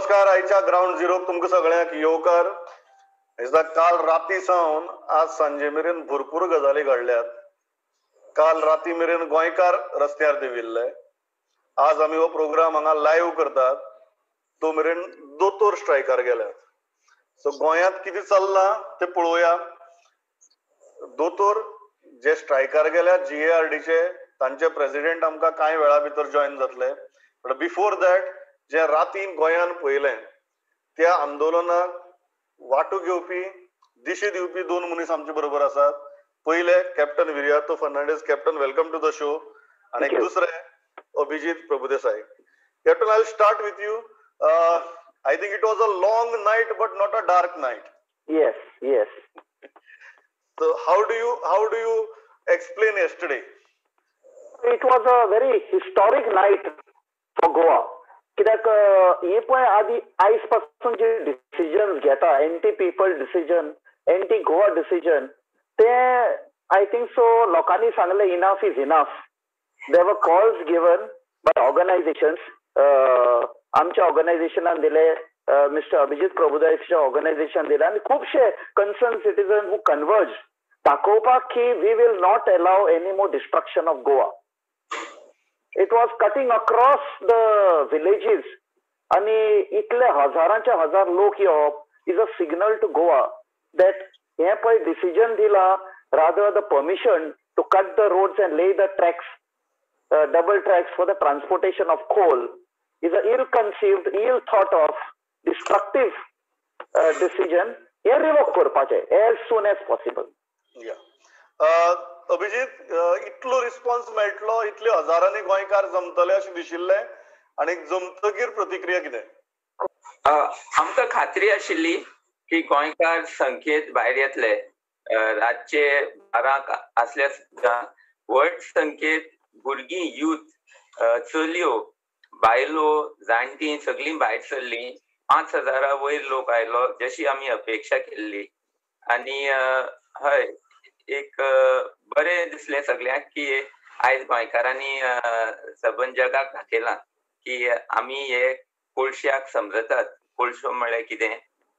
नमस्कार. आयच्या ground zero तुमकां सगळ्यांक येवकार. दिसता काल राती सावन आज सांजे मेरेन भरपूर गजाली घडल्यात. काल राती मेरेन गोंयकार रस्त्यार देंविल्ले. आज आमी हो प्रोग्राम हांगा लायव्ह करतात. तो मेरेन दोतोर स्ट्रायकार गेल्यात. सो गोंयांत कितें चल्लां तें पळोवया. दोतोर जे स्ट्रायकार गेल्यात GARDचे तांचे प्रेसिडेंट आमकां कांय वेळा भितर जॉयन जातले. बट बिफोर दॅट जे रातीन गोंयान पयलें त्या आंदोलनाक वांटो घेवपी दिशे दिवपी दोन मनीस आमचे बरोबर आसात. पयले captain Viriato Fernandes. Captain welcome to the show. आणि दुसरे Abhijit Prabhudesai. Captain I will start with you. I think it was a long night but not a dark night. Yes. So how do you explain yesterday? It was a very historic night for Goa. कित्याक हे पळय आदी आयज पासून जे decisions घेता anti people decision, anti Goa decision, ते I think so लोकांनी सांगले इनफ इज इनफ. देर वर कॉल्स गिवन बाय ऑर्गनायझेशन्स. आमच्या ऑर्गनायझेशनान दिले, मिस्टर अभिजीत प्रभुदेसाईच्या ऑर्गनायझेशन दिले आणि खुबशे कन्सर्न सिटीजन हू कन्वर्ज दाखोवपाक की we will not allow any more destruction of Goa. It was cutting across the villages आणि इतले हजारांचे हजार लोक येवप is a signal to Goa that हे पळय डिसिजन दिला rather the permission to cut the roads and lay the tracks, double tracks for the transportation of coal is an ill-conceived, ill-thought of, destructive decision. हे revoke करपाचे as soon as possible. Abhijit, इतलो response मेळटलो, इतले हजारांनी गोंयकार जमतले अशें दिशिल्ले आणि जमतकीर प्रतिक्रिया कितें? आमकां खात्री आशिल्ली की गोंयकार संख्येत भायर येतले. रातचे 12 आसल्या सुद्दां व्हड संख्येत भुरगीं, यूथ, चलयो, बायलो, जाणटी सगळीं भायर सरलीं. 5,000 वयर लोक आयलो जशी आमी अपेक्षा केल्ली. आणि हय, एक बरें दिसलें सगळ्यांक की आयज गोंयकारांनी सबंद जगाक दाखयलां की आमी हे कोळश्याक समजतात. कोळसो म्हळ्यार कितें,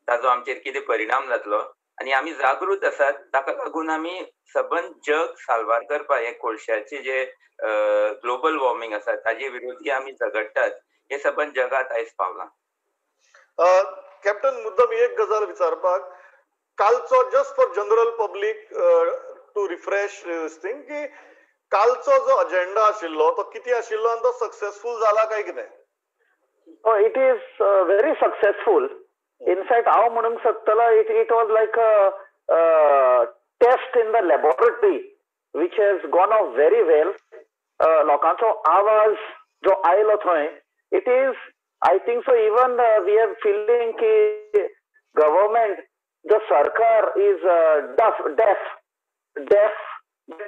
ताजो आमचेर कितें परिणाम जातलो आणि आमी जागृत आसात. ताका लागून आमी सबंद जग साल्वार करपाक हे कोळश्याचे जे ग्लोबल वॉर्मिंग आसा ताजे विरोधी आमी झगडटात. हे सबंद जगात आयज पावलां. कॅप्टन, मुद्दम एक गजाल विचारपाक, कालचो just for general public to refresh thing, की कालचो जो अजेंडा आशिल्लो तो किती आशिल्लो आणि तो सक्सेसफुल जाला काय कितें? It is very successful. In fact हांव म्हणूंक सोदतलो it was like a test in the laboratory which has gone off very well. लोकांचो आवाज जो आयलो थंय, it is I think so even we are feeling की गव्हर्मेंट, जो सरकार इज डेफ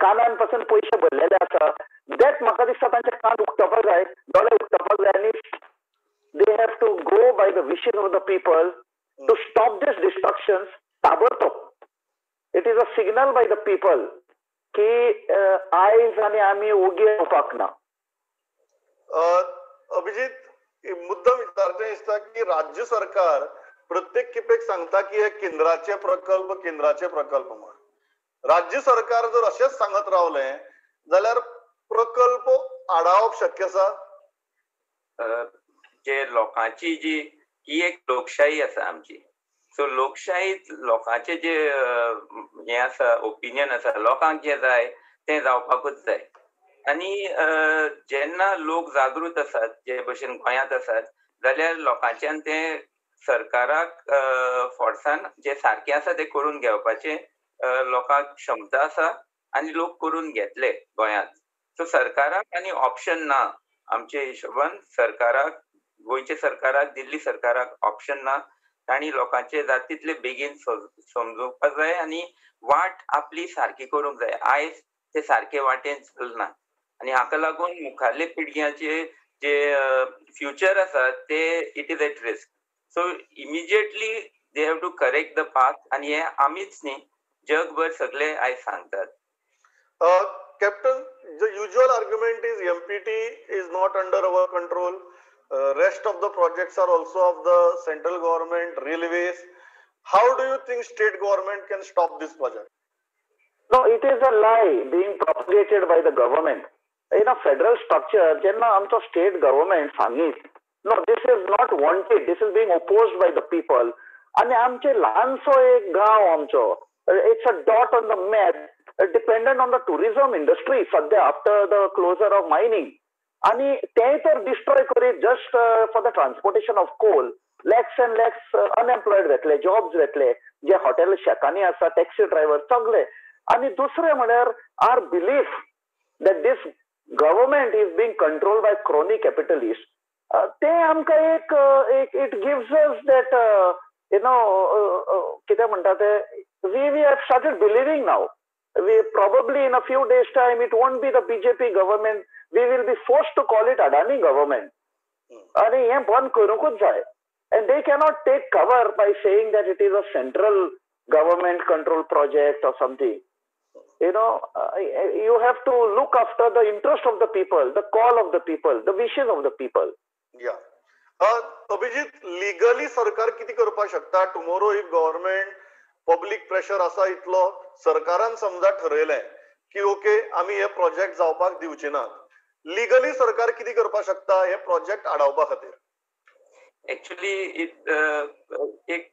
कानान पासून पयशे भरलेले आसा. दॅट म्हाका दिसता तांचे कान उक्तपाक जाय, दोळे उक्तपाक जाय आणि they have to go by the wishes of the people to stop this destructions ताबडतोब. It is a signal by the people की आयज आणि आमी उगी येवपाक ना. अभिजीत, मुद्दम विचारचें दिसता की राज्य सरकार प्रत्येक खेपेक सांगता की हे केंद्राचे प्रकल्प म्हण. राज्य सरकार जर अशेंच सांगत रावलें जाल्यार प्रकल्प आडावप शक्य आसा? जे लोकांची जी ही एक लोकशाही आसा आमची. सो लोकशाहीत लोकांचे जे हे आसा, ओपिनियन आसा, लोकांक जे जाय ते जावपाकूच जाय. आणि जेन्ना लोक जागृत आसात, जे भशेन गोंयांत आसात, जाल्यार लोकांच्यान ते सरकाराक फोर्सान जे सारकें आसा ते करून घेवपाचे लोकांक क्षमता आसा आणि लोक करून घेतले गोंयांत. सो सरकाराक आनी ऑप्शन ना. आमच्या हिशोबान सरकाराक, गोंयच्या सरकाराक, दिल्ली सरकाराक ऑप्शन ना. तांणी लोकांचे जाता तितले बेगीन समजोवपाक जाय आणि वाट आपली सारकी करूंक जाय. आयज ते सारके वाटेन चलना आणि हाका लागून मुखारले पिळग्याचे जे फ्युचर आसा ते it is at risk. So immediately they have to correct the path. आणि हे आमीच न्ही, जगभर सगळे आयज सांगतात. Captain, the usual argument is MPT is not under our control. rest of the projects are also of the central government, railways. How do you think state government can stop this project? No, it is a lie being propagated by the government. In a federal structure, jenna आमचो state government सांगीत, no, this is not wanted, this is being opposed by the people. आणि आमचे ल्हानसो एक गांव आमचो, it's a dot on the map, dependent on the tourism industry सध्या after the closure of mining. आणि ते तर डिस्ट्रॉय करीत just for the transportation of coal. Lakhs and lakhs unemployed जातले, jobs जातले, जे हॉटेल शेकांनी आसा, टॅक्सी ड्रायव्हर सगळे. आणि दुसरे म्हळ्यार our belief that this government is being controlled by crony capitalists. ते आमकां एक it gives us that कितें म्हणटा ते we have started believing now. We probably in a few days time it won't be the BJP government. We will be forced to call it Adani government. आणि हे बंद करूंकूच जाय. And they cannot take cover by saying that it is a central government control project or something. You have to look after the interest of the people, the call of the people, the wishes of the people. Yeah. Abhijit, legally सरकार किती करपाक शकता? Tomorrow if government public pressure असा इतलो सरकारान समजा ठरयलें की okay आमी हे प्रोजेक्ट जावपाक दिवचे नात, legally सरकार किती करपाक शकता हे प्रोजेक्ट आडावपा खातीर? Actually, it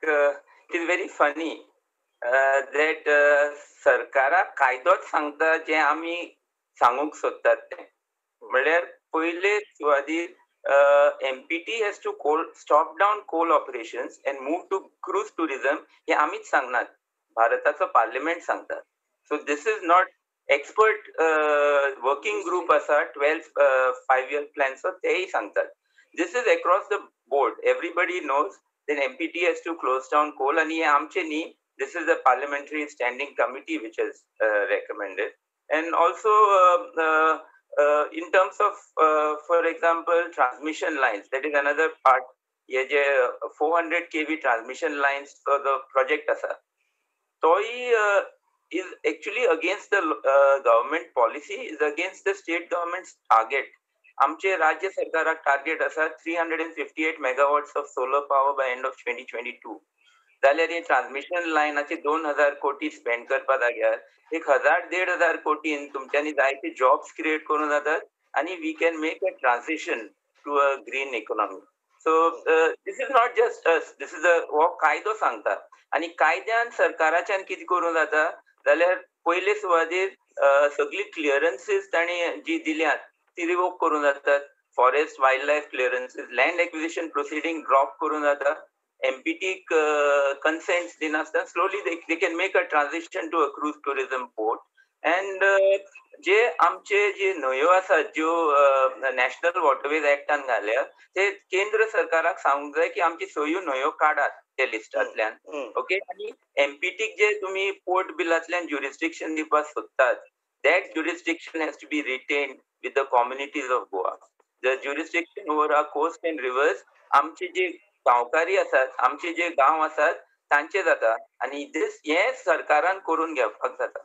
is very funny that सरकाराक कायदोच सांगता जे आमी सांगूंक सोदतात ते. म्हळ्यार पयले सुवातेर MPT has to stop down coal operations and move to cruise tourism. हे आमीच सांगनात, भारताचो पार्लिमेंट सांगता. So this is not expert working group आसा 12 5-year plan, so तेही सांगतात. This is across the board. Everybody knows that MPT has to close down coal, and हे आमचे न्ही. This is the parliamentary standing committee which has recommended. And also in terms of, for example, transmission lines, that is another part. ये जे 400 kV transmission lines for the project asa. Toy is actually against the government policy, is against the state government's target. आमचे राज्य सरकाराक target आसा 358 megawatts of solar power by end of 2022. जाल्यार हे transmission लायनाचे 2000 कोटी spend करपा जाग्यार 1000-1500 कोटीन तुमच्यांनी जायते जॉब्स क्रिएट करून जातात आणि we can make a transition to a green economy. So this is not just us, this is हो कायदो सांगता. आणि कायद्यान सरकाराच्यान कितें करूं जाता जाल्यार पयले सुवातेर सगळी क्लियरन्सीस ताणी जी दिल्यात ती रिवोक करून जातात. Forest wildlife clearances, land acquisition proceeding drop करून जाता. MPT consents dinasta, slowly they can make a transition to a cruise tourism port. And जे आमचे जे न्हंयो आसा ज्यो नॅशनल वॉटरवेज एक्टान घाल्या ते केंद्र सरकाराक सांगूंक जाय की आमची सयो न्हंयो काडात ते लिस्टांतल्यान. ओके, आणि MPTक जे तुम्ही पोर्ट बिलांतल्यान ज्युरिस्डिक्शन दिवपाक सोदतात, that jurisdiction has to be retained with the communities of Goa. The jurisdiction over our coast and rivers आमचे जे गांवकारी आसात, आमचे जे गांव आसात तांचे जाता, आणि हे सरकारान करून घेवपाक जाता.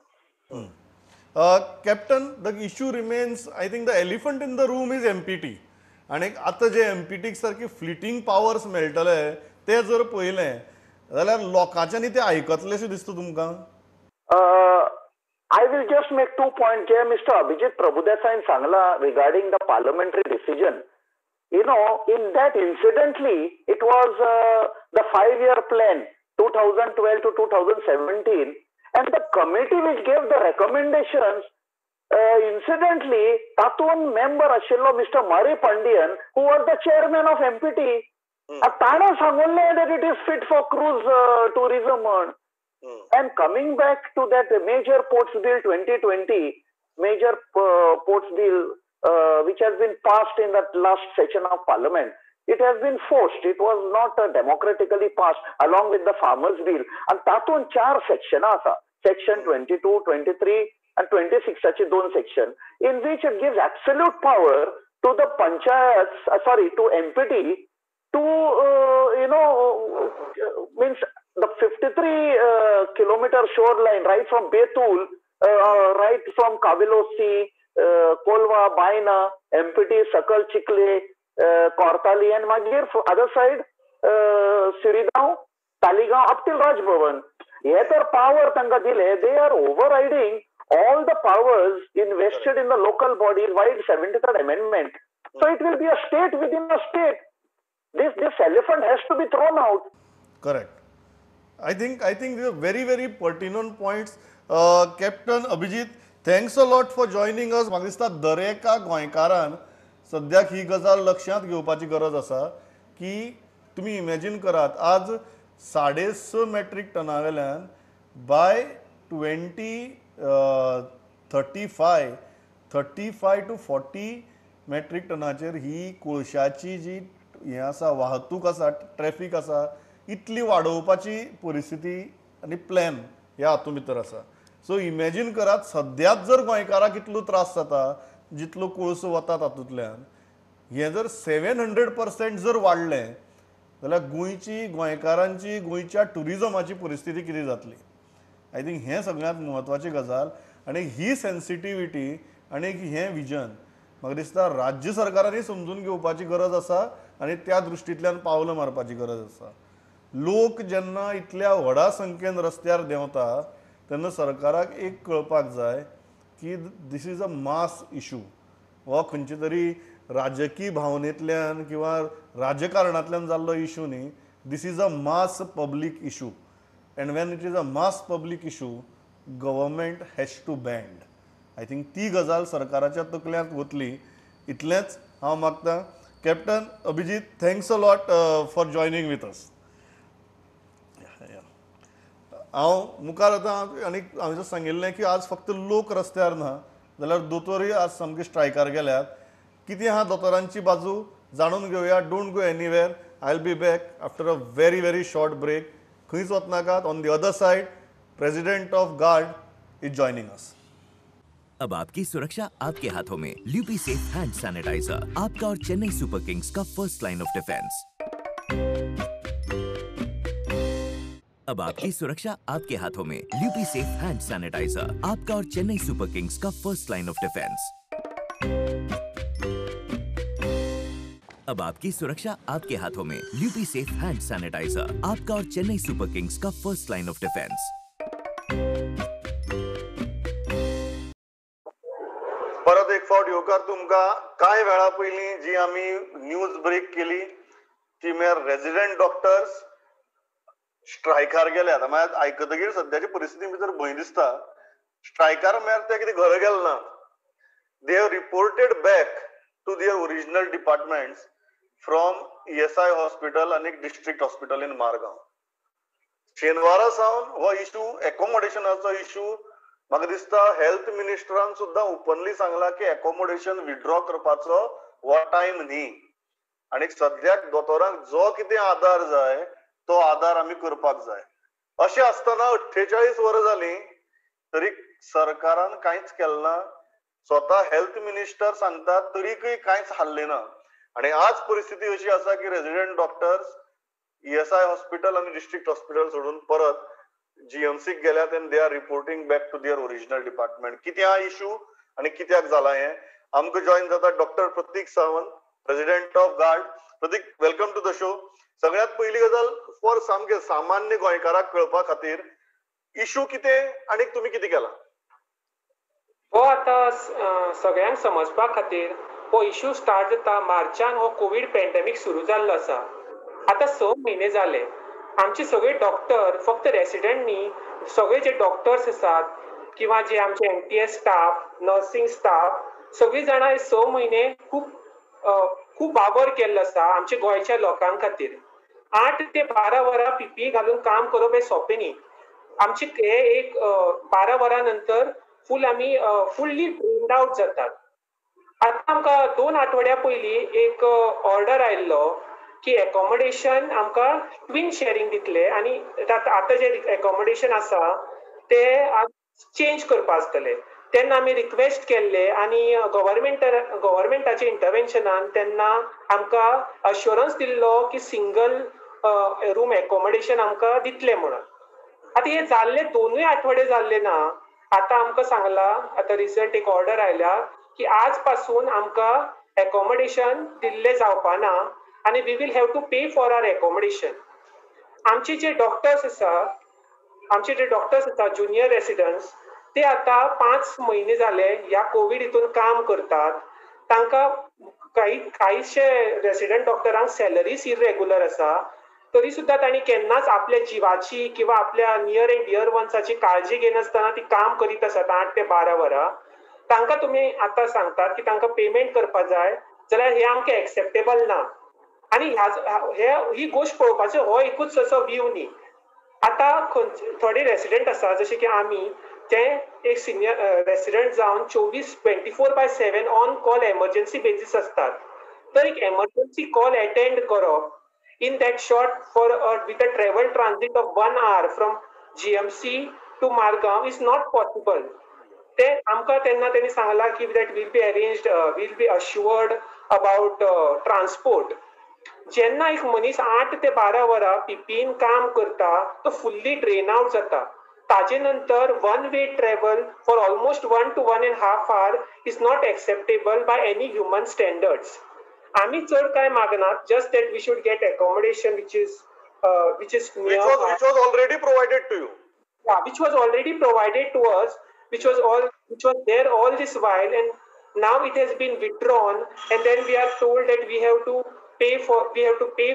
Captain, the issue remains, I think the elephant in the room is MPT. आणि आता जे MPT सारखे फ्लिटिंग पावर्स मेळटले ते जर पळयलें जाल्यार लोकांच्यांनी ते आयकतलेशें दिसता तुमकां? I will just make 2 points. जे Mr. Abhijit Prabhudesai सांगला regarding the parliamentary decision. In that incidentally, it was the 5-year plan, 2012 to 2017, and the committee which gave the recommendations, incidentally, tatun member ashillo Mr. Mari Pandian, who was the chairman of MPT, ताणे सांगले that it is fit for cruise tourism. And coming back to that major ports bill 2020, major ports bill, which has been passed in that last session of parliament, it has been forced. It was not democratically passed along with the farmers bill. And tatun 4 section asa, section 22, 23 and 26 such 2 section, in which it gives absolute power to the panchayats, to MPT to means the 53 kilometer shoreline right from Betul, right from Kavilosi, Kolva, Baina, MPT, Sakal, Chikle, Cortalim, and मागीर other side Shirgao, Taleigao up till Raj Bhavan. हे तर power तांकां दिले. They are overriding all the powers invested in the local bodies by the 73rd Amendment. So it will be a state within a state. This elephant has to be thrown out. Correct. I think these are very pertinent points. Captain Abhijit, thanks a lot for joining us. म्हाका दिसता दर एका गोंयकारान सद्याक ही गजाल लक्षांत घेवपाची गरज आसा की तुमी इमॅजिन करात आज 6.5 मेट्रीक टना वेल्यान बाय 35 to 40 मेट्रीक टनाचेर ही कोळशाची जी हे आसा वाहतूक आसा ट्रॅफिक आसा इतली वाडोवपाची परिस्थिती आनी प्लॅन ह्या हातूंत भितर आसा. सो इमॅजिन करात सद्याच जर गोंयकाराक इतलो त्रास जाता जितलो कोळसो वता तातूंतल्यान हें जर 700% जर वाडलें जाल्यार गोंयकारांची गोंयच्या टुरिजमाची परिस्थिती कितें जातली. आय थिंक हें सगळ्यांत म्हत्वाची गजाल आनी ही सेन्सिटिविटी आनी हें विजन म्हाका दिसता राज्य सरकारांनी समजून घेवपाची गरज आसा आनी त्या दृश्टींतल्यान पावलां मारपाची गरज आसा. लोक जेन्ना इतल्या व्हडा संख्येन रस्त्यार देंवता तेन्ना सरकाराक एक कळपाक जाय की दीस इज अ मास इशू. हो खंयचे तरी राजकीय भावनेंतल्यान किंवा राजकारणांतल्यान जाल्लो इशू न्ही. This is a mass public issue. And when it is a mass public issue, government has to bend. I think ती गजाल सरकाराच्या तकल्यांत वतली. इतलेंच हांव मागतां. Captain Abhijit, thanks a lot for joining with us. हांव मुखार वता आनी हांवें सांगिल्लें की आज फक्त लोक रस्त्यार ना जाल्यार दोतोरूय आज सामके स्ट्रायकार गेल्यात. कितें आहा दोतोरांची बाजू जाणून घेवया. Don't go anywhere. I will be back after a very short break. खंयच वच नाकात. On the other side president of GARD is joining us. अब आपकी सुरक्षा आपके हाथों में. ल्यूपी सेफ हैंड सैनिटाइजर, आपका और चेन्नई सुपर किंग्स का फर्स्ट लाइन ऑफ डिफेंस. अब आपकी सुरक्षा आपके हाथों में. ल्यूपी सेफ हैंड सैनिटाइजर, आपका और चेन्नई सुपर किंग्स का फर्स्ट लाइन ऑफ डिफेंस. अब आपकी सुरक्षा आपके हाथों में. ल्यूपी सेफ हैंड सैनिटाइजर, आपका और चेन्नई सुपर किंग्स का फर्स्ट लाइन ऑफ डिफेंस. परत एक फावट येवकार तुमकां. कांय वेळा पयलीं जी आमी न्यूज ब्रेक केली ती म्हळ्यार रेजिडेंट डॉक्टर्स स्ट्रायकार गेल्यात. म्हळ्यार आयकतकीर सद्याची परिस्थिती भितर भंय दिसता. स्ट्रायकार म्हळ्यार ते कितें घरा गेले ना. They have reported back to their original departments from ESI hospital आनी डिस्ट्रिक्ट हॉस्पिटल इन मारगांव. शेनवारा सावन हो इशू एकोमोडेशनाचो इशू म्हाका दिसता हेल्थ मिनिस्टरान सुद्दां ओपनली सांगला की एकोमोडेशन विथड्रॉ करपाचो हो टायम न्ही. आनी सद्याक दोतोरांक जो कितें आदार जाय तो आदार आमी करपाक जाय. अशें आसतना 48 वरां जालीं तरी सरकारान कांयच केलें ना. स्वता हेल्थ मिनिस्टर सांगतात तरीकय कांयच हाल्लें ना. आणि आज परिस्थिती अशी आसा की रेजिडेंट डॉक्टर्स ESI हॉस्पिटल आणि डिस्ट्रिक्ट हॉस्पिटल सोडून परत GMCक गेल्यात and they are reporting back to their original department. कितें हा इशू आणि कित्याक जाला हें आमकां जॉइन जाता doctor Prateek Sawant, president of GARD. Prateek, welcome to the show. सगळ्यात पहिली गजाल फॉर सामके सामान्य गोंयकाराक कळपा खातीर इशू कितें आणि तुमी कितें केलां? हो आतां सगळ्यांक समजपा खातीर हो इश्यू स्टार्ट जाता मार्चान. हो कोविड पॅन्डेमिक सुरू जाल्लो आसा. आतां 6 म्हयने जाले. आमचे सगळे डॉक्टर फक्त रेसिडेंट न्ही, सगळे जे डॉक्टर्स आसात किंवा जे आमचे MTS स्टाफ, नर्सिंग स्टाफ सगळीं जाणां 6 म्हयने खूब वावर केल्लो आसा आमच्या गोंयच्या लोकां खातीर. 8 ते 12 वरां PPE घालून काम करप हें सोंपें न्ही. आमचे हे एक 12 वरां नंतर आमी फुल्ली ड्रेन्ड आउट जातात. आतां आमकां 2 आठवड्या पयलीं एक ऑर्डर आयिल्लो की एकोमोडेशन आमकां ट्विन शेअरिंग दितले आनी आतां जे एकोमोडेशन आसा ते चेंज करपा आसतले. तेन्ना आमी रिक्वेस्ट केल्ले आनी गव्हर्मेंटाच्या इंटरव्हेन्शनान तेन्ना आमकां अश्युरन्स दिल्लो की सिंगल रूम एकोमोडेशन आमकां दितले म्हणून. आतां हे जाल्ले 2 आठवडे जाल्ले ना. आतां आमकां सांगला, आतां रिसंट एक ऑर्डर आयल्या की आज पासून आमकां एकोमोडेशन दिल्ले जावपाना आनी we will have to pay for our accommodation. आमचे जे डॉक्टर्स आसा ज्युनियर रेसिडेंट्स ते आता 5 महिने झाले ह्या कोविड हितून काम करतात. तांकां काहीशे रेसिडेंट डॉक्टरांक सॅलरीज इरेग्युलर आसा, तरी सुद्दां तांणी केन्नाच आपल्या जिवाची किंवा आपल्या नियर एंड डियर वन्साची काळजी घेनासतना ती काम करीत आसात 8 ते 12 वरां. तांकां तुमी आतां सांगतात की तांकां पेमेंट करपा जाय, जाल्यार हे आमकां एक्सेप्टेबल ना. आनी ही गोश्ट पळोवपाचो हो एकूच असो व्यू न्ही. आतां थोडे रेसिडेंट आसा जशे की आमी, ते एक सिनियर रेसिडेंट जावन 24/7 ऑन कॉल एमर्जन्सी बेजीस असतात. तर एक एमर्जन्सी कॉल अटेंड करप in that short with a travel transit of 1 hour from GMC to Margam is not possible. ते आमकां तेन्ना तेणी सांगला की that will be arranged, will be assured about transport. जेन्ना एक मनीस 8 ते 12 वरां पीपीन काम करता तो फुल्ली ड्रेन आउट जाता. ताजे नंतर one way travel for almost 1 to 1.5 hour is not acceptable by any human standards. आम्ही चड काय मागनात, just that we should get accommodation which was already provided to you. Yeah, which was already provided to us, which was there all this while, and now it has been withdrawn, and then we are told that we have to pay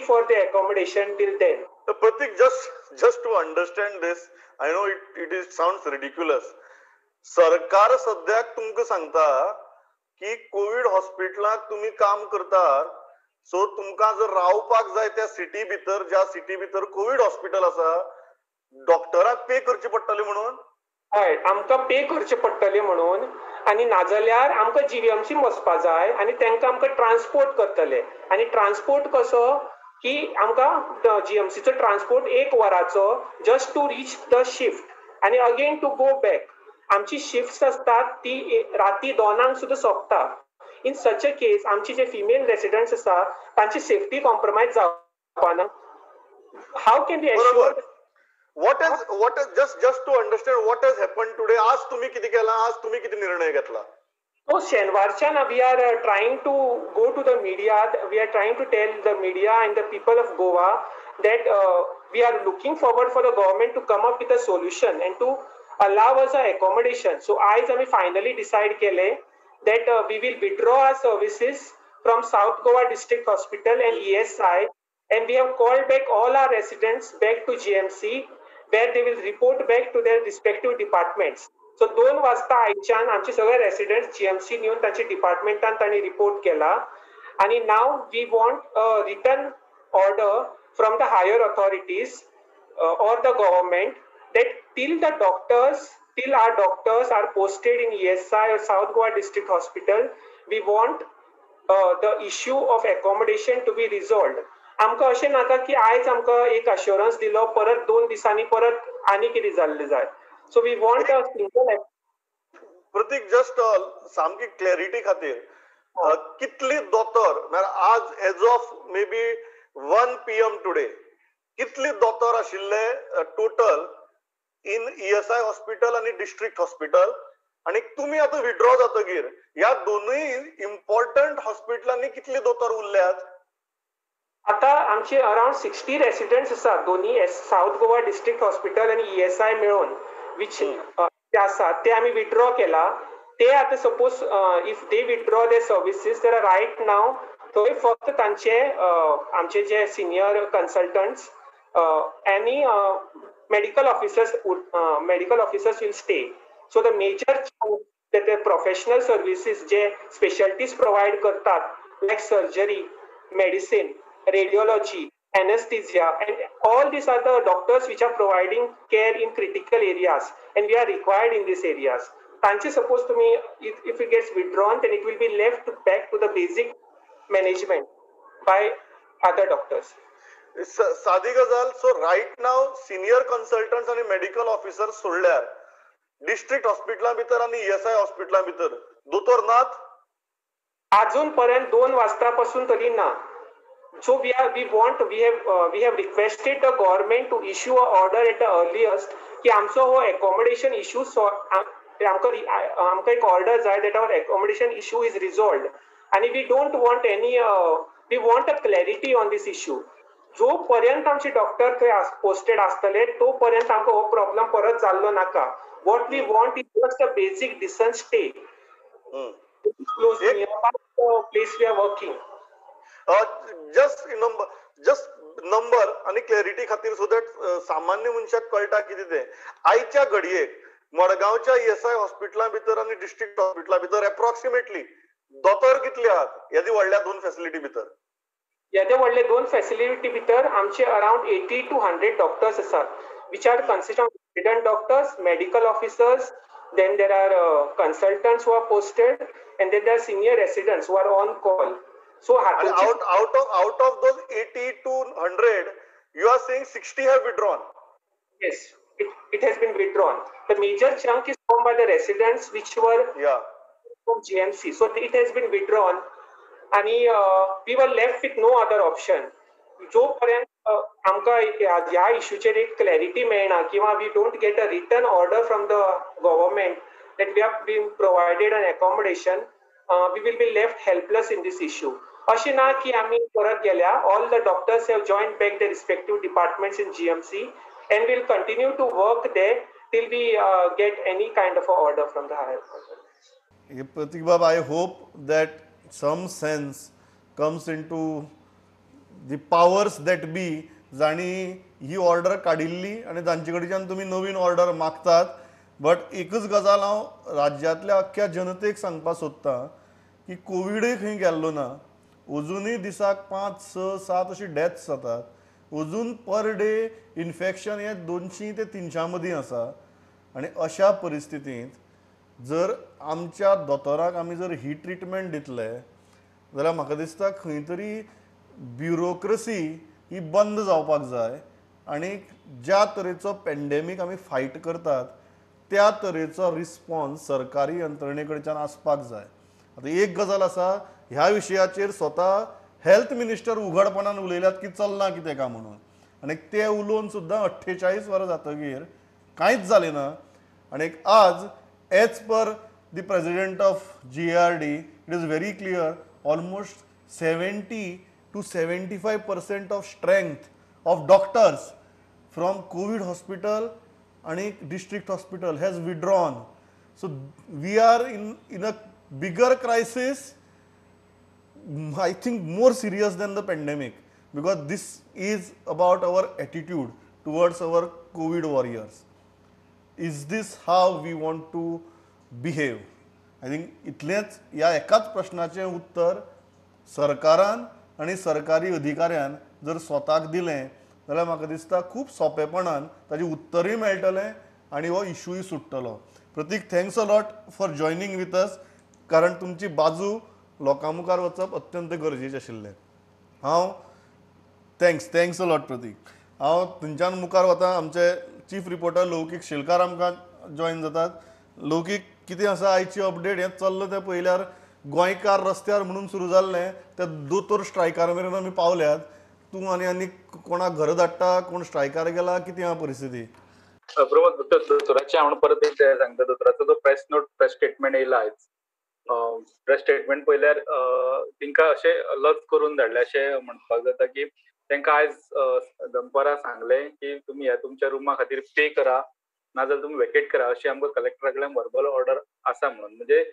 for the accommodation till then. So Pratik, just to understand this, I know it sounds ridiculous. सरकार सद्याक तुमकां सांगता की Covid हॉस्पिटलाक तुम्ही काम करतात, so तुमकां जर रावपाक जाय त्या सिटी भितर, ज्या सिटी भितर कोविड हॉस्पिटल आसा, डॉक्टराक पे करचे पडटले म्हणून. हय, आमकां पे करचे पडटले म्हणून, आनी नाजाल्यार आमकां जीवीएमसी वचपा जाय आनी तांकां आमकां ट्रान्सपोर्ट करतले. आनी ट्रान्सपोर्ट कसो की आमकां जीएमसीचो ट्रान्सपोर्ट 1 वराचो just to reach the shift आनी अगेन टू गो बॅक. आमची शिफ्ट्स असतात ती राती 2 सुद्धा सोंपता. इन सच अ केस आमची जे फिमेल रेसिडेंट्स आसा तांची सेफ्टी कॉम्प्रोमाइज जावपाना. How can we assure? What is just to understand what has happened today? आज तुम्ही किती केला, आज तुम्ही किती निर्णय घेतला? So शेनवारच्यान we are trying to go to the media, we are trying to tell the media and the people of Goa that we are looking forward for the government to come up with a solution and to allow us a accommodation. So आज आम्ही finally decide केले that we will withdraw our services from South Goa District Hospital and ESI, and we have called back all our residents back to GMC, where they will report back to their respective departments. So 2 वाजता आयच्यान आमचे सगळे residents GMC नेऊन तांचे डिपार्टमेंटान तांणी report केला. आणि now we want a written order from the higher authorities or the government that till our doctors are posted in ESI or South Goa District Hospital, we want the issue of accommodation to be resolved. आमकां अशें नाका की आयज आमकां एक अश्योरन्स दिलो, परत 2 दिसांनी परत आनी कितें जाल्लें जाय. So we want a single. Prateek, just सामकी क्लॅरिटी खातीर, कितली दोतोर आज as of may be 1 PM today कितली दोतोर आशिल्ले टोटल इन ESI हॉस्पिटल आणि डिस्ट्रिक्ट हॉस्पिटल? आणि तुम्ही आता विड्रॉ जातकीर ह्या दोनूय इम्पॉर्टंट हॉस्पिटलांनी कितली दोतोर उरल्यात? आता आमचे अराउंड 60 रेसिडेंट्स आसात दोन्ही साऊथ गोवा डिस्ट्रिक्ट हॉस्पिटल आणि ESI मिळून, विच ते आसात ते आम्ही विड्रॉ केला. ते आता suppose if they withdraw their services, तर राईट नाव थंय फक्त तांचे आमचे जे सिनियर कन्सल्टंट्स आणि medical officers will stay. So the major that the professional services जे specialties provide करतात, like surgery, medicine, radiology, anesthesia, and all these are the doctors which are providing care in critical areas, and we are required in these areas. Tanche suppose to me, if it gets withdrawn, then it will be left back to the basic management by other doctors. साधी गजाल. So right नाव senior consultants आणि medical officer सोडल्यार district हॉस्पिटला भितर आणि ESI हॉस्पिटला भितर दोतोर नात अजून पर्यंत 2 वाजतापासून तरी ना. So we have requested the government to issue a order at the earliest की आमचो हो accommodation issue आमकां एक ऑर्डर जाय that our accommodation issue is resolved. आणि we don't want any we want a clarity on this issue. जो पर्यंत आमचे डॉक्टर थंय पोस्टेड आसतले तो पर्यंत आमकां हो प्रॉब्लेम परत जाल्लो नाका. What we want is just a basic decent stay close place we are working. Just number आणि क्लॅरिटी खातीर सो दॅट सामान्य मनशाक कळटा कितें तें. आयच्या घडयेक मडगांवच्या ESI हॉस्पिटला भितर आणि डिस्ट्रिक्ट हॉस्पिटला भितर एप्रॉक्सिमेटली दोतोर कितले आहात येदी व्हडल्या 2 फॅसिलिटी भितर? येदे व्हडले 2 फॅसिलिटी भितर आमचे अराउंड 80 to 100 डॉक्टर्स आसात, which are consist of resident doctors, medical officers, then there are consultants who are posted, and then there are senior residents who are on call. So out of those 80 to 100, you are saying 60 have withdrawn. Yes, it has been withdrawn. The major chunk is formed by the residents which were from GMC. So it has been withdrawn, and we were left with no other option. जोपर्यंत आमकां ह्या इश्यूचेर एक clarity मेळना किंवा we don't get a return order from the government that we have been provided an accommodation, we will be left helpless in this issue. अशें ना की आमी परत गेल्या. All the doctors have joined back the respective departments in GMC and we'll continue to work there till we get any kind of a order from the higher authority. Pratik Bab, I hope that some sense comes into the powers that be, जाणी ही order काडिल्ली आणि तांचे कडच्यान तुमी नवीन order मागतात. But एकच गजाल हांव राज्यांतल्या अख्ख्या जनतेक सांगपाक सोदतां की कोविडूय खंय गेल्लो ना. अजुनूय दिसाक 5, 6, 7 अशी डेथ्स जातात. अजून पर डे इन्फेक्शन हे 200 ते 300 मदीं आसा. आणि अशा परिस्थितींत जर आमच्या दोतोराक आमी जर ही ट्रिटमेंट दितले जाल्यार म्हाका दिसता खंय तरी ब्युरोक्रसी ही बंद जावपाक जाय. आणि ज्या तरेचो पेंडेमीक आमी फायट करतात त्या तरेचो रिस्पॉन्स सरकारी यंत्रणे कडच्यान आसपाक जाय. आतां एक गजाल आसा, ह्या विशयाचेर स्वता हेल्थ मिनिस्टर उघडपणान उलयल्यात की चलना कितें काय म्हणून, आनी ते उलोवन सुद्दां 48 वरां जातकीर कांयच जालें ना. आनी आज as per the president of GARD it is very clear almost 70 to 75% of strength of doctors from COVID hospital आणि district hospital has withdrawn. So we are in a bigger crisis, I think more serious than the pandemic, because this is about our attitude towards our COVID warriors. Is this how we want to behave? I think इतलेंच ह्या एकाच प्रश्नाचें उत्तर सरकारान आनी सरकारी अधिकाऱ्यान जर स्वताक दिलें जाल्यार म्हाका दिसता खूब सोंपेपणान ताजें उत्तरूय मेळटलें आनी हो इश्यूय सुट्टलो. Pratik, thanks a lot for joining with us, कारण तुमची बाजू लोकां मुखार वचप अत्यंत गरजेचें आशिल्लें. हांव थँक्स अ लॉट प्रतीक. हांव थंयच्यान मुखार वता. आमचे चीफ रिपोर्टर लौकीक शिलकार आमकां जॉयन जातात. लौकीक, कितें आसा आयची अपडेट? हें चल्लां तें पळयल्यार गोंयकार रस्त्यार म्हणून सुरू जाल्लें ते दोतोर स्ट्रायकार मेरेन आमी पावल्यात. तूं आनी कोणाक घर धाडटा, कोण स्ट्रायकार गेला, कितें आहा परिस्थिती? बरोबर, दोतोराचे हांव परत एक सांगता. दोतोराचो जो प्रेस स्टेटमेंट येयला आयज, प्रेस स्टेटमेंट पळयल्यार तांकां अशें लज करून धाडलें अशें म्हणपाक जाता की तांकां आयज दनपारां सांगलें की तुमी ह्या तुमच्या रुमा खातीर पे करा, नाजाल्यार तुमी वेकेट करा अशी आमकां कलेक्टरा कडल्यान वर्बल ऑर्डर आसा म्हणून. म्हणजे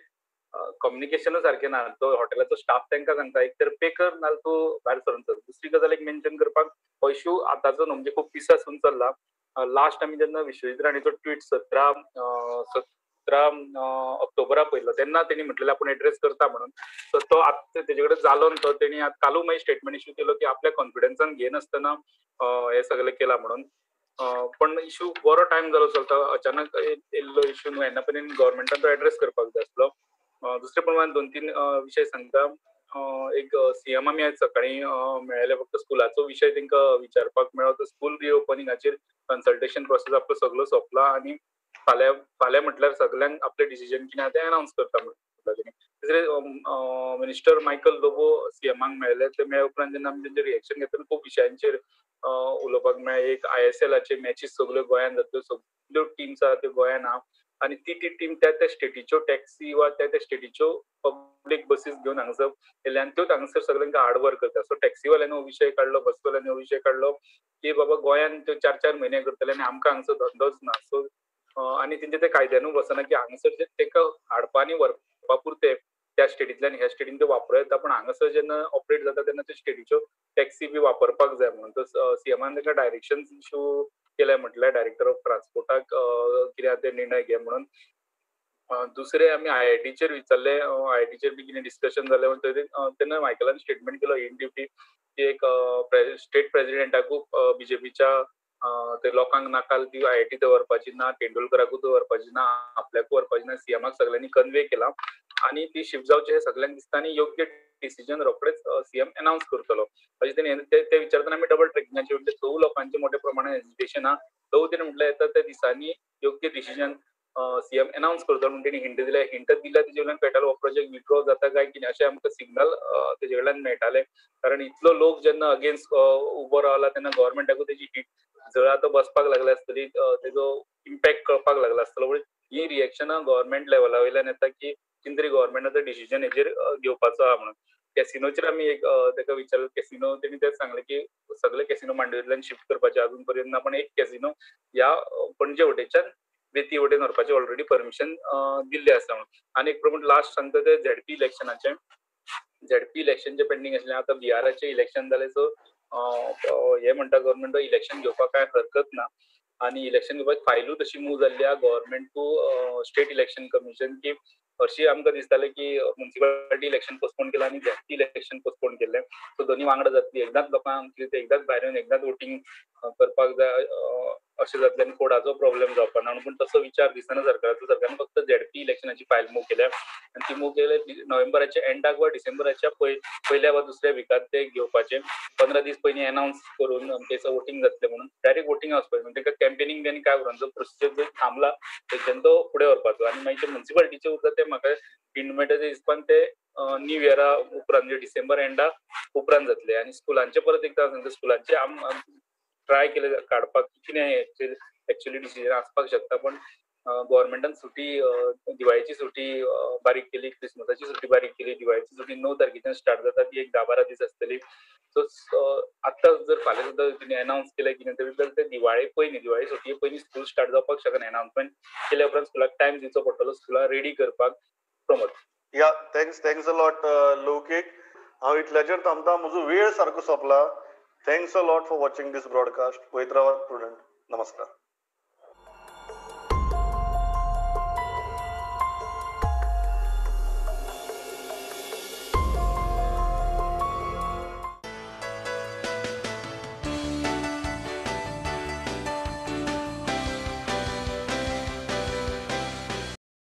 कम्युनिकेशनूच सारकें ना. तो हॉटेलाचो स्टाफ तांकां सांगता एक तर पे कर, नाजाल्यार तूं भायर सरून चल. दुसरी गजाल एक मेन्शन करपाक, हो इश्यू आतांचो न्हू, म्हणजे खूब दिसांसून चल्ला. लास्ट आमी जेन्ना विश्वजीत राणेचो ट्वीट 17 ऑक्टोबरा पयलो तेन्ना तेणी म्हटलेलें आपूण एड्रेस करता म्हणून. सो तो आतां तेजे कडेन जालो तो तेणी आतां कालू मागीर स्टेटमेंट इश्यू केलो की आपल्या कॉन्फिडन्सान घेनासतना हें सगळें केलां म्हणून. पण इश्यू बरो टायम जालो चलता, अचानक येयल्लो इश्यू न्हू, येन्ना पयलीं गव्हर्मेंटान तो एड्रेस करपाक जाय आसलो. दुसरे प्रमाण 2-3 विशय सांगता. एक CM आमी आयज सकाळीं मेळ्ळेले, फक्त स्कुलाचो विशय तांकां विचारपाक मेळ्ळो. तर स्कूल रिओपनिंगाचेर कन्सल्टेशन प्रोसेस आपलो सगळो सोंपला आनी फाल्यां म्हटल्यार सगळ्यांक आपलें डिसिजन कितें आहा तें अनावन्स करता म्हटलें तेणी. दुसरे मिनिस्टर मायकल लोबो CMाक मेळ्ळे. ते मेळ्ळे उपरांत जेन्ना आमी तेंचें रिएक्शन घेतलें खूब विशयांचेर उलोवपाक मेळ्ळें. एक ISLाचे मॅचीस सगळ्यो गोंयांत जातल्यो, सगळ्यो टिम्स आहा त्यो गोंयांत आहा आणि ती टीम त्या स्टेटीच्यो टॅक्सी वा त्या स्टेटीच्यो पब्लीक बसीस घेवन हांगासर येयले आनी त्यो हांगासर सगळ्यांक हार्डवर्क करता. सो टॅक्सीवाल्यांनी हो विशय काडलो, बसवाल्यांनी हो विशय काडलो की बाबा गोंयान त्यो 4-4 म्हयने करतले आनी आमकां हांगासर धंदोच ना. सो आनी तेंचे ते कायद्यानूय बसना की हांगासर जे तांकां हाडपा आनी व्हरपा पुरते त्या स्टेटींतल्यान ह्या स्टेटीन ते वापरूं येता, पूण हांगासर जेन्ना ऑपरेट जाता तेन्ना त्यो स्टेटीच्यो टॅक्सी बी वापरपाक जाय म्हणून. तर सीएमान तांकां डायरेक्शन इश्यू केले, म्हटल्यार डायरेक्टर ऑफ ट्रान्सपोर्टाक कितें ते निर्णय घे म्हणून. दुसरे आमी IITचेर विचारले, IITचेर बी कितें डिस्कशन जालें तेन्ना मायकलान स्टेटमेंट केलो इन ड्युटी की एक स्टेट प्रेसिडेंटाकूच बीजेपीच्या ते लोकांक नाकाल ती IIT दवरपाची ना, तेंडुलकराकूच दवरपाची ना, आपल्याकूच व्हरपाची ना, सीएमाक सगळ्यांनी कन्वे केला आनी ती शिफ्ट जावची हे सगळ्यांक दिसता आनी योग्य डिसिजन रोखडेच सीएम अनाउन्स करतलो अशें ते विचारतना आमी डबल ट्रॅकिंगाचे म्हणजे 100 लोकांचे मोठ्या प्रमाणात हेजिटेशन आहा. तो तेणें म्हटलें येता त्या दिसांनी योग्य डिसिजन सीएम अनाउन्स करतलो म्हणून तेणी हिंट दिल्या तेजे वयल्यान कळटालो हो प्रोजेक्ट विथड्रॉ जाता काय कितें अशें आमकां सिग्नल तेजे कडल्यान मेळटालें. कारण इतलो लोक जेन्ना अगेन्स्ट उबो रावला तेन्ना गव्हर्मेंटाकूय तेजी हिट जर आतां बसपाक लागले आसतली, तेजो इम्पॅक्ट कळपाक लागला आसतलो. ही रिएक्शनां गव्हर्मेंट लेवला वयल्यान येता की कितें तरी गव्हर्मेंटाचो डिसिजन हेजेर घेवपाचो आहा म्हणून. कॅसिनोचेर आमी एक ताका विचारलें, कॅसिनो तेणी तेच सांगलें की सगळे कॅसिनो मांडवींतल्यान शिफ्ट करपाचे अजून पर्यंत ना, पण एक कॅसिनो ह्या पणजे वटेच्यान बेती वटेन व्हरपाचें ऑलरेडी परमिशन दिल्लें आसा म्हणून. आनी एक प्रमाण लास्ट सांगता ते झेडपी इलेक्शनाचें. झेडपी इलेक्शन जे पेंडींग आसलें, आतां बिहाराचें इलेक्शन जालें, सो हे म्हणटा गव्हर्मेंट इलेक्शन घेवपाक कांय हरकत ना आनी इलेक्शन घेवपाक फायलूय तशी मूव जाल्ली आहा government to state election commission की हरशीं आमकां दिसतालें की म्युनिसिपालिटी इलेक्शन पोस्टपोन केलां आनी झेडपी इलेक्शन पोस्टपोन केल्लें. सो दोनी वांगडा जातली, एकदांच लोकांक एकदांच भायर येवन एकदांच वोटींग करपाक जाय अशें जातलें आनी कोडाचो प्रॉब्लेम जावपा ना. पूण तसो विचार दिसना सरकारान फक्त झेडपी इलेक्शनाची फायल मूव केल्या आनी ती मूव केल्या नोव्हेंबराच्या एंडाक वा डिसेंबराच्या पयल्या वा दुसऱ्या विकात ते घेवपाचे. 15 दीस पयलीं अनाउन्स करून अमकें वोटींग जातलें म्हणून डायरेक्ट वोटींग वचपाचें. म्हणजे ताका कॅम्पेनिंग बी आनी काय करूंक प्रोसिजर जर थांबला तेच्यान तो फुडें व्हरपाचो. आनी मागीर म्युनिसिपालिटीचे उरता ते म्हाका हिंट मेळटा ते हिसपान ते न्यू इयरा उपरांत म्हणजे डिसेंबर एंडा उपरांत जातले. आनी स्कुलांचे परत एकदां सांगता, स्कुलांचे ट्राय केले काडपाक कितें एक्चुअली डिसिजन आसपाक शकता, पण गव्हर्मेंटान सुटी दिवाळीची सुटी बारीक केली, क्रिसमसाची सुटी बारीक केली, दिवाळीची सुटी 9 तारखेच्यान स्टार्ट जाता ती एक 10-12 दीस आसतली. सो आतां जर फाल्यां सुद्दां तिणें अनाउन्स केलें कितें तरी तर ते दिवाळे सुटये पयलीं स्कूल स्टार्ट जावपाक शकना. अनाउन्समेंट केल्या उपरांत स्कुलाक टायम दिवचो पडटलो स्कुलां रेडी करपाक प्रमोद. या थँक्स अ लॉट लौकीक. हांव इतल्याचेर थांबता, म्हजो वेळ सारको सोंपला. Thanks a lot for watching this broadcast. पळयत रावात प्रुडंट. नमस्कार.